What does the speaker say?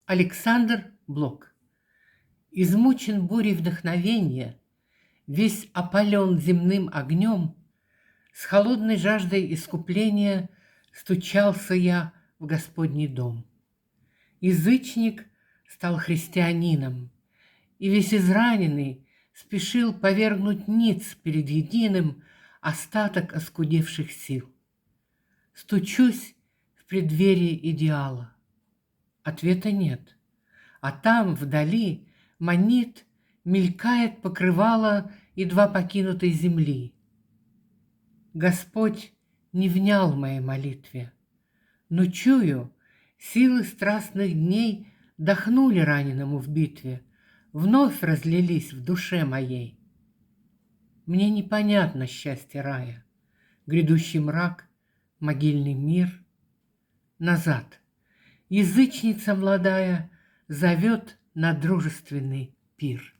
Александр Блок. Измучен бурей вдохновения, весь опален земным огнем, с холодной жаждой искупления стучался я в Господний дом. Язычник стал христианином, и весь израненный спешил повергнуть ниц перед единым остаток оскудевших сил. Стучусь в преддверии идеала. Ответа нет, а там, вдали, манит, мелькает покрывало едва покинутой земли. Господь не внял моей молитве, но чую, силы страстных дней дохнули раненому в битве, вновь разлились в душе моей. Мне непонятно счастье рая, грядущий мрак, могильный мир. Назад. Язычница молодая зовет на дружественный пир.